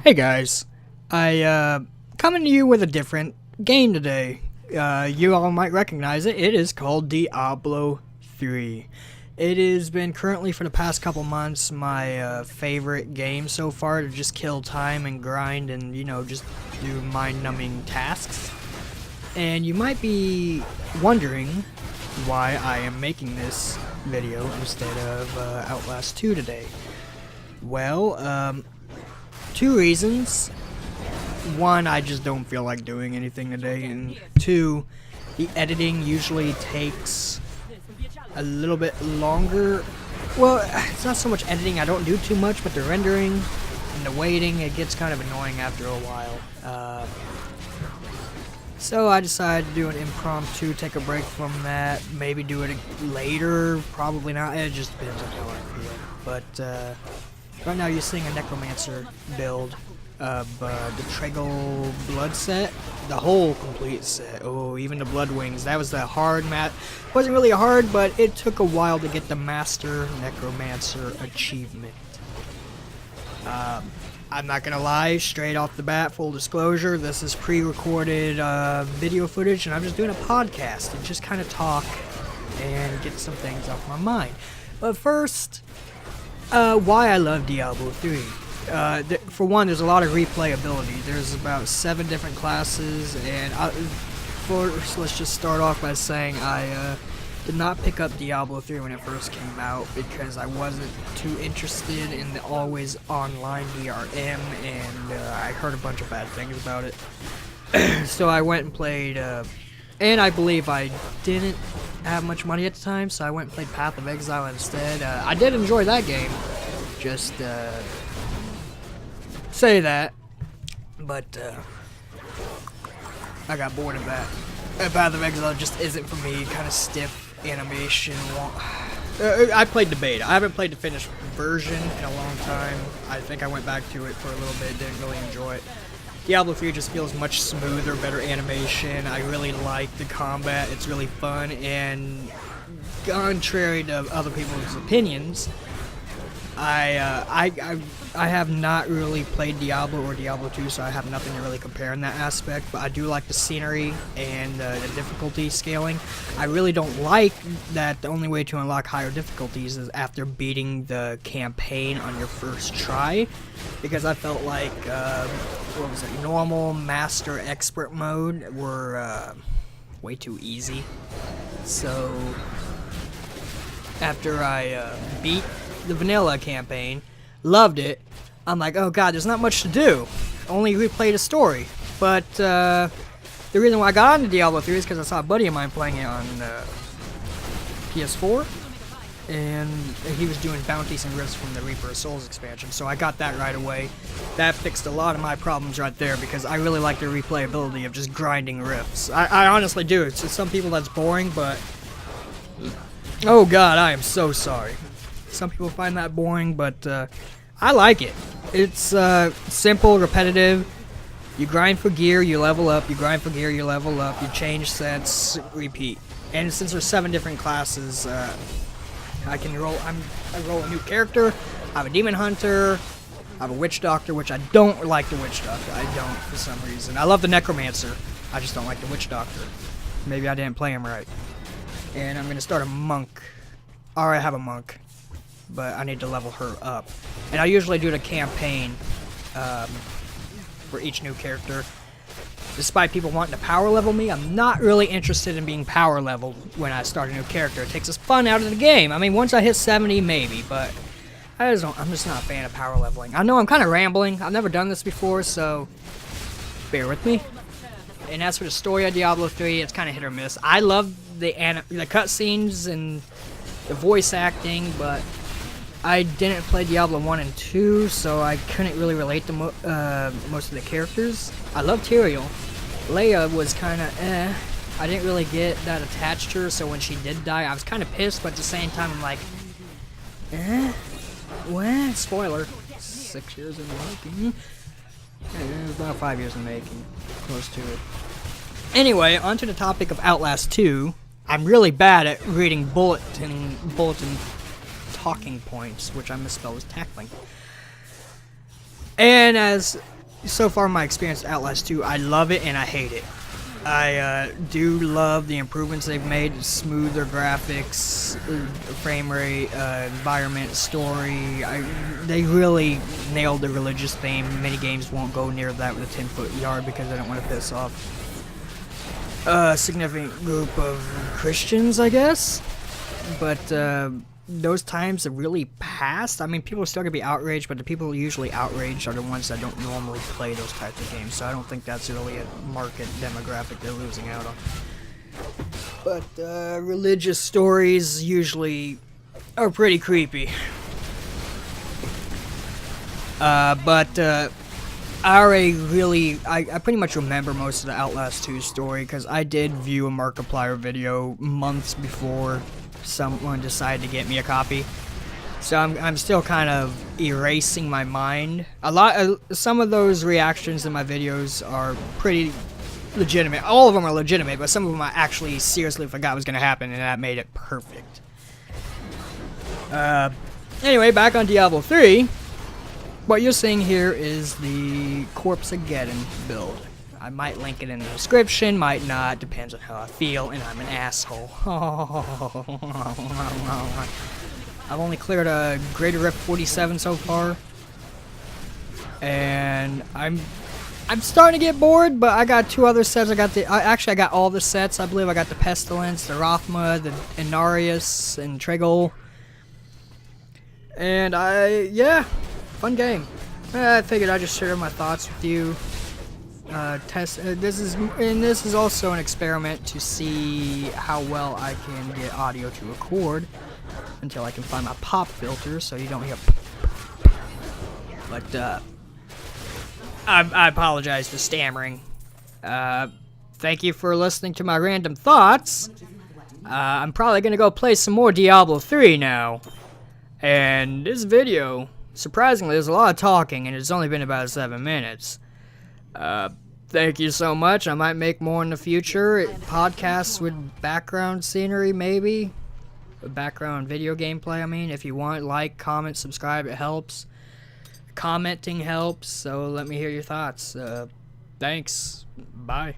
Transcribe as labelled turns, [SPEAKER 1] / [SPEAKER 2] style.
[SPEAKER 1] Hey guys, I coming to you with a different game today. You all might recognize it. It is called Diablo 3. It has been currently for the past couple months my favorite game so far to just kill time and grind and just do mind-numbing tasks. And you might be wondering why I am making this video instead of Outlast 2 today. Well, two reasons. One, I just don't feel like doing anything today, and two, the editing usually takes a little bit longer. Well, it's not so much editing, I don't do too much, but the rendering and the waiting, it gets kind of annoying after a while. So I decided to do an impromptu, take a break from that, maybe do it later, probably not, it just depends on how I feel. But right now you're seeing a Necromancer build of the Tragal Blood set, the whole complete set. Oh, even the Blood Wings, that was the hard wasn't really hard, but it took a while to get the Master Necromancer achievement. I'm not gonna lie, straight off the bat, full disclosure, this is pre-recorded video footage, and I'm just doing a podcast and just kind of talk and get some things off my mind. But first, why I love Diablo 3. For one, there's a lot of replayability. There's about 7 different classes, and first, let's just start off by saying I did not pick up Diablo 3 when it first came out because I wasn't too interested in the always online DRM, and I heard a bunch of bad things about it. So I went and played, and I believe I didn't have much money at the time, so I went and played Path of Exile instead. I did enjoy that game, just say that, but I got bored of that. Path of Exile just isn't for me, kind of stiff animation. I played the beta. I haven't played the finished version in a long time. I think I went back to it for a little bit, didn't really enjoy it. Diablo 3 just feels much smoother, better animation. I really like the combat. It's really fun, and contrary to other people's opinions, I have not really played Diablo or Diablo 2, so I have nothing to really compare in that aspect, but I do like the scenery and the difficulty scaling. I really don't like that the only way to unlock higher difficulties is after beating the campaign on your first try, because I felt like, what was it, normal, master, expert mode were way too easy. So after I beat the vanilla campaign, loved it, I'm like, oh god, there's not much to do, only replay the story. But the reason why I got into Diablo 3 is because I saw a buddy of mine playing it on PS4, and he was doing bounties and rifts from the Reaper of Souls expansion, so I got that right away. That fixed a lot of my problems right there, because I really like the replayability of just grinding rifts. I honestly do. To some people that's boring, but oh god, I am so sorry. Some people find that boring, but I like it. It's simple, repetitive. You grind for gear, you level up. You grind for gear, you level up. You change sets, repeat. And since there's 7 different classes, I roll a new character. I have a demon hunter. I have a witch doctor, which I don't like the witch doctor. I don't, for some reason. I love the necromancer. I just don't like the witch doctor. Maybe I didn't play him right. And I'm gonna start a monk. Or I have a monk, but I need to level her up. And I usually do the campaign for each new character. Despite people wanting to power level me, I'm not really interested in being power leveled when I start a new character. It takes us fun out of the game. I mean, once I hit 70, maybe, but I'm just not a fan of power leveling. I know I'm kind of rambling. I've never done this before, so bear with me. And as for the story of Diablo 3, it's kind of hit or miss. I love the cutscenes and the voice acting, but I didn't play Diablo 1 and 2, so I couldn't really relate to most of the characters. I love Tyrael. Leia was kind of I didn't really get that attached to her, so when she did die, I was kind of pissed, but at the same time, I'm like, what? Spoiler. 6 years in the making. It was about 5 years in the making. Close to it. Anyway, onto the topic of Outlast 2. I'm really bad at reading bulletin talking points, which I misspelled as tackling. And as so far my experience with Outlast 2, I love it and I hate it. I do love the improvements they've made, smoother graphics, frame rate, environment, story. They really nailed the religious theme. Many games won't go near that with a 10-foot yard because they don't want to piss off a significant group of Christians, I guess. But those times have really passed. I mean, people are still gonna be outraged, but the people usually outraged are the ones that don't normally play those types of games. So I don't think that's really a market demographic they're losing out on. But religious stories usually are pretty creepy. I pretty much remember most of the Outlast 2 story because I did view a Markiplier video months before someone decided to get me a copy. So I'm still kind of erasing my mind. Some of those reactions in my videos are pretty legitimate. All of them are legitimate, but some of them I actually seriously forgot was going to happen, and that made it perfect. Anyway, back on Diablo 3. What you're seeing here is the Corpse-ageddon build. I might link it in the description, might not, depends on how I feel, and I'm an asshole. I've only cleared a Greater Rift 47 so far, and I'm starting to get bored, but I got 2 other sets. I got all the sets, I believe. I got the Pestilence, the Rothma, the Inarius, and Tregol. And yeah, fun game. I figured I'd just share my thoughts with you. This is also an experiment to see how well I can get audio to record until I can find my pop filter so you don't hear but I apologize for stammering. Thank you for listening to my random thoughts. I'm probably gonna go play some more Diablo 3 now, and this video, surprisingly, there's a lot of talking and it's only been about 7 minutes. Thank you so much. I might make more in the future. Podcasts with background scenery, maybe. Background video gameplay, I mean. If you want, like, comment, subscribe, it helps. Commenting helps, so let me hear your thoughts. Thanks. Bye.